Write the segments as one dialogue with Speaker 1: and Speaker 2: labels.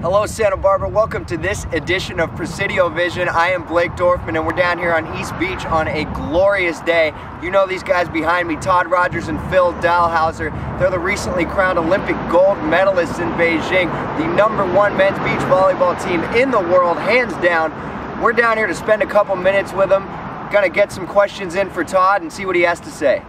Speaker 1: Hello Santa Barbara, welcome to this edition of Presidio Vision. I am Blake Dorfman and we're down here on East Beach on a glorious day. You know these guys behind me, Todd Rogers and Phil Dalhausser. They're the recently crowned Olympic gold medalists in Beijing, the #1 men's beach volleyball team in the world, hands down. We're down here to spend a couple minutes with them. Gonna get some questions in for Todd and see what he has to say.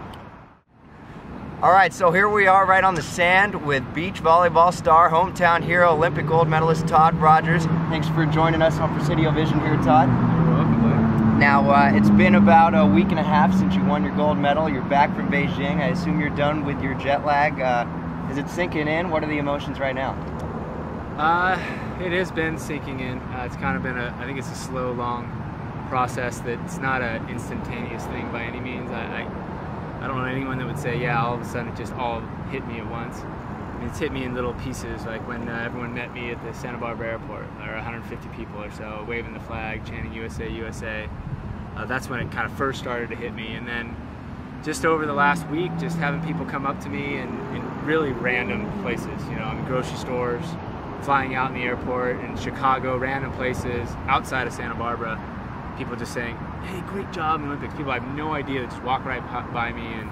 Speaker 1: All right, so here we are right on the sand with beach volleyball star, hometown hero, Olympic gold medalist Todd Rogers. Thanks for joining us on Presidio Vision here, Todd.
Speaker 2: You're welcome, Blake.
Speaker 1: Now, it's been about a week and a half since you won your gold medal. You're back from Beijing. I assume you're done with your jet lag. Is it sinking in? What are the emotions right now?
Speaker 2: It has been sinking in. It's kind of been I think it's a slow, long process that's not an instantaneous thing by any means. I don't know anyone that would say, yeah, all of a sudden it just all hit me at once. I mean, it's hit me in little pieces, like when everyone met me at the Santa Barbara airport. There were 150 people or so waving the flag, chanting USA, USA. That's when it kind of first started to hit me. And then just over the last week, just having people come up to me in really random places, you know, in grocery stores, flying out in the airport, in Chicago, random places outside of Santa Barbara. People just saying, hey, great job in the Olympics. People I have no idea that just walk right by me, and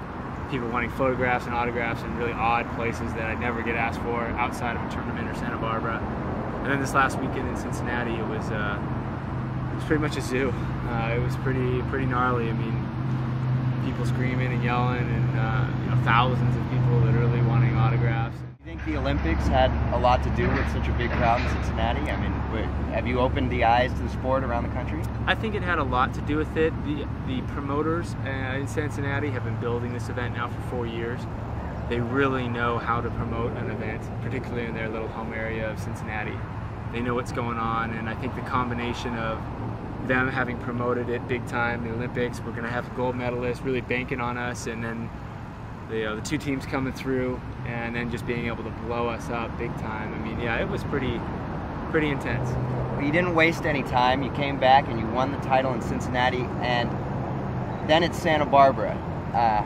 Speaker 2: people wanting photographs and autographs in really odd places that I'd never get asked for outside of a tournament or Santa Barbara. And then this last weekend in Cincinnati, it was pretty much a zoo. It was pretty gnarly. I mean, people screaming and yelling, and you know, thousands of people literally wanting autographs.
Speaker 1: Do you think the Olympics had a lot to do with such a big crowd in Cincinnati? I mean, have you opened the eyes to the sport around the country?
Speaker 2: I think it had a lot to do with it. The promoters in Cincinnati have been building this event now for 4 years. They really know how to promote an event, particularly in their little home area of Cincinnati. They know what's going on, and I think the combination of them having promoted it big time, the Olympics, we're going to have a gold medalist really banking on us, and then the two teams coming through, and then just being able to blow us up big time. I mean, yeah, it was pretty intense.
Speaker 1: Well, you didn't waste any time. You came back and you won the title in Cincinnati, and then it's Santa Barbara,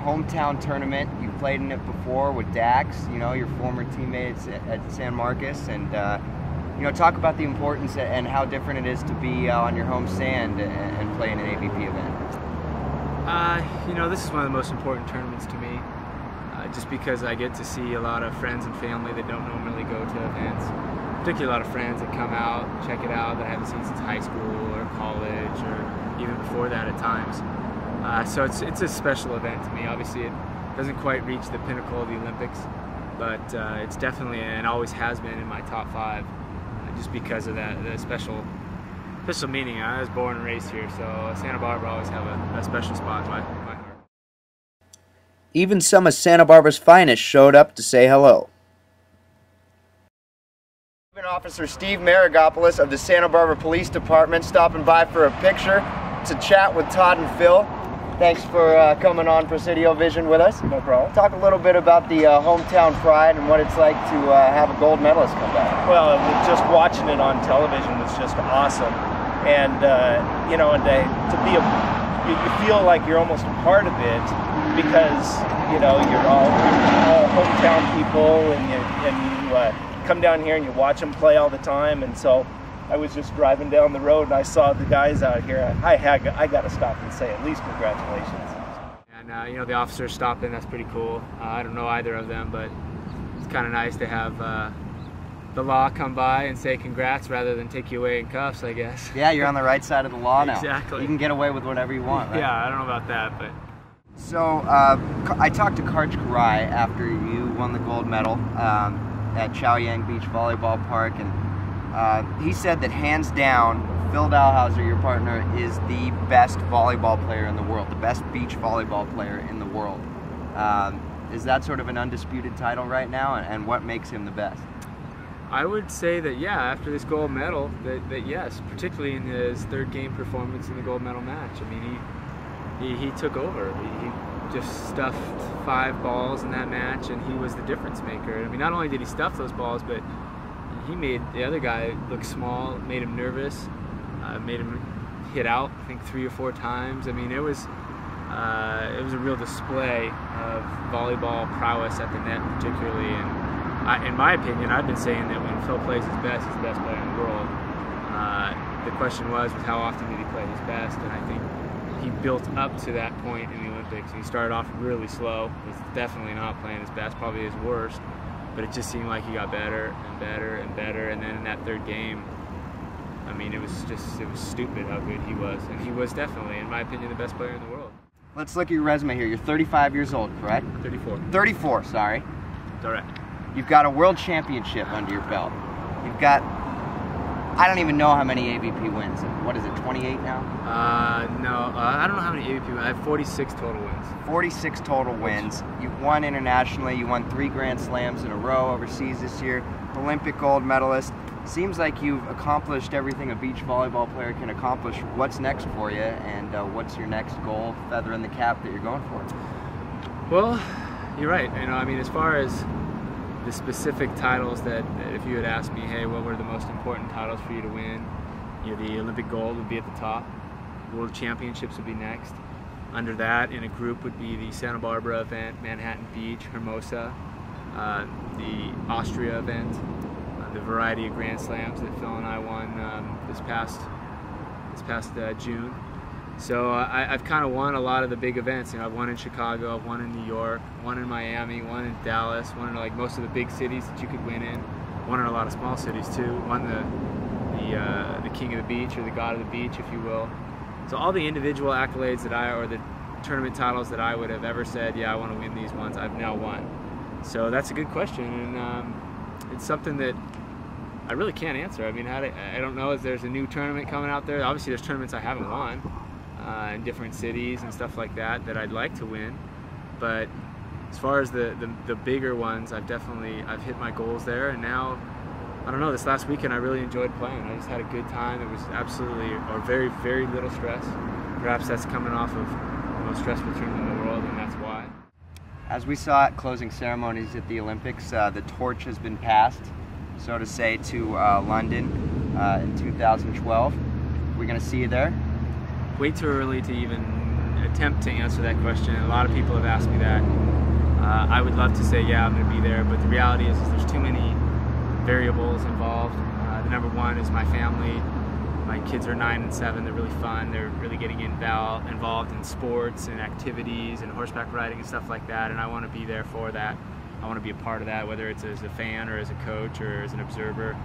Speaker 1: hometown tournament. You played in it before with Dax, you know, your former teammates at San Marcos, and you know, talk about the importance and how different it is to be on your home sand and play in an AVP event.
Speaker 2: You know, this is one of the most important tournaments to me. Just because I get to see a lot of friends and family that don't normally go to events, particularly a lot of friends that come out, check it out, that I haven't seen since high school or college or even before that at times. So it's a special event to me. Obviously it doesn't quite reach the pinnacle of the Olympics, but it's definitely, and always has been, in my top 5, just because of the special meaning. I was born and raised here, so Santa Barbara always have a special spot in my heart.
Speaker 1: Even some of Santa Barbara's finest showed up to say hello. Officer Steve Maragopoulos of the Santa Barbara Police Department stopping by for a picture to chat with Todd and Phil. Thanks for coming on Presidio Vision with us.
Speaker 3: No problem.
Speaker 1: Talk a little bit about the hometown pride and what it's like to have a gold medalist come back.
Speaker 3: Well, just watching it on television was just awesome. And, you know, and you feel like you're almost a part of it because, you know, you're all hometown people, and you come down here and you watch them play all the time. And so I was just driving down the road and I saw the guys out here. I got to stop and say at least congratulations.
Speaker 2: And, you know, the officers stopping, that's pretty cool. I don't know either of them, but it's kind of nice to have the law come by and say congrats rather than take you away in cuffs, I guess.
Speaker 1: Yeah, you're on the right side of the law now.
Speaker 2: Exactly.
Speaker 1: You can get away with whatever you want, right?
Speaker 2: Yeah, I don't know about that, but...
Speaker 1: So, I talked to Karch Karai after you won the gold medal at Chaoyang Beach Volleyball Park, and he said that hands down, Phil Dalhausser, your partner, is the best volleyball player in the world, the best beach volleyball player in the world. Is that sort of an undisputed title right now, and what makes him the best?
Speaker 2: I would say that, yeah, after this gold medal, that yes, particularly in his third game performance in the gold medal match. I mean, he took over. He just stuffed 5 balls in that match, and he was the difference maker. I mean, not only did he stuff those balls, but he made the other guy look small, made him nervous, made him hit out, I think 3 or 4 times. I mean, it was a real display of volleyball prowess at the net, particularly, and in my opinion, I've been saying that when Phil plays his best, he's the best player in the world. The question was how often did he play his best, and I think he built up to that point in the Olympics. He started off really slow. He's definitely not playing his best, probably his worst, but it just seemed like he got better and better and better. And then in that third game, I mean, it was stupid how good he was, and he was definitely, in my opinion, the best player in the world.
Speaker 1: Let's look at your resume here. You're 35 years old, correct?
Speaker 2: 34.
Speaker 1: 34, sorry.
Speaker 2: Correct.
Speaker 1: You've got a world championship under your belt. You've got, I don't even know how many AVP wins. What is it, 28 now?
Speaker 2: No, I don't know how many AVP wins. I have 46 total wins.
Speaker 1: 46 total wins. You've won internationally. You won 3 Grand Slams in a row overseas this year. Olympic gold medalist. Seems like you've accomplished everything a beach volleyball player can accomplish. What's next for you, and what's your next goal, feather in the cap that you're going for?
Speaker 2: Well, you're right. You know, I mean, as far as the specific titles that if you had asked me, hey, what were the most important titles for you to win? You know, the Olympic gold would be at the top. World Championships would be next. Under that, in a group, would be the Santa Barbara event, Manhattan Beach, Hermosa, the Austria event, the variety of Grand Slams that Phil and I won this past June. So I've kind of won a lot of the big events. You know, I've won in Chicago, I've won in New York, won in Miami, won in Dallas, won in like most of the big cities that you could win in. Won in a lot of small cities too. Won the king of the beach, or the god of the beach, if you will. So all the individual accolades or the tournament titles that I would have ever said, yeah, I want to win these ones, I've now won. So that's a good question, and it's something that I really can't answer. I mean, I don't know if there's a new tournament coming out there. Obviously, there's tournaments I haven't won in different cities and stuff like that I'd like to win. But as far as the bigger ones, I've hit my goals there. And now, I don't know, this last weekend I really enjoyed playing. I just had a good time. It was very, very little stress. Perhaps that's coming off of the most stressful tournament in the world, and that's why.
Speaker 1: As we saw at closing ceremonies at the Olympics, the torch has been passed, so to say, to London in 2012. We're going to see you there.
Speaker 2: Way too early to even attempt to answer that question. A lot of people have asked me that. I would love to say, yeah, I'm going to be there, but the reality is there's too many variables involved. The number one is my family. My kids are 9 and 7. They're really fun. They're really getting involved in sports and activities and horseback riding and stuff like that, and I want to be there for that. I want to be a part of that, whether it's as a fan or as a coach or as an observer.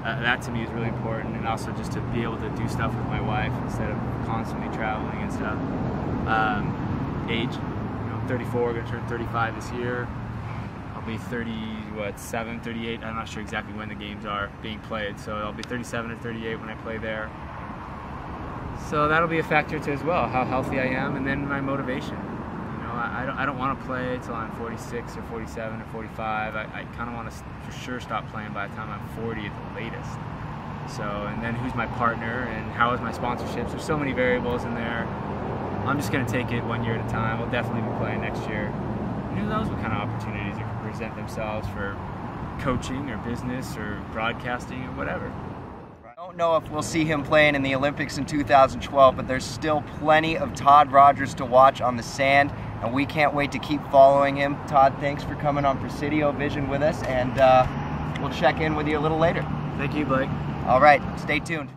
Speaker 2: That to me is really important, and also just to be able to do stuff with my wife instead of constantly traveling and stuff. Age, you know, I'm 34, going to turn 35 this year. I'll be 37, 38, I'm not sure exactly when the games are being played, so I'll be 37 or 38 when I play there. So that'll be a factor too as well, how healthy I am, and then my motivation. I don't want to play until I'm 46 or 47 or 45. I kind of want to for sure stop playing by the time I'm 40 at the latest. So, and then who's my partner and how is my sponsorships? There's so many variables in there. I'm just going to take it 1 year at a time. We'll definitely be playing next year. And who knows what kind of opportunities are going to present themselves for coaching or business or broadcasting or whatever.
Speaker 1: I don't know if we'll see him playing in the Olympics in 2012, but there's still plenty of Todd Rogers to watch on the sand, and we can't wait to keep following him. Todd, thanks for coming on Presidio Vision with us, and we'll check in with you a little later.
Speaker 2: Thank you, Blake.
Speaker 1: All right, stay tuned.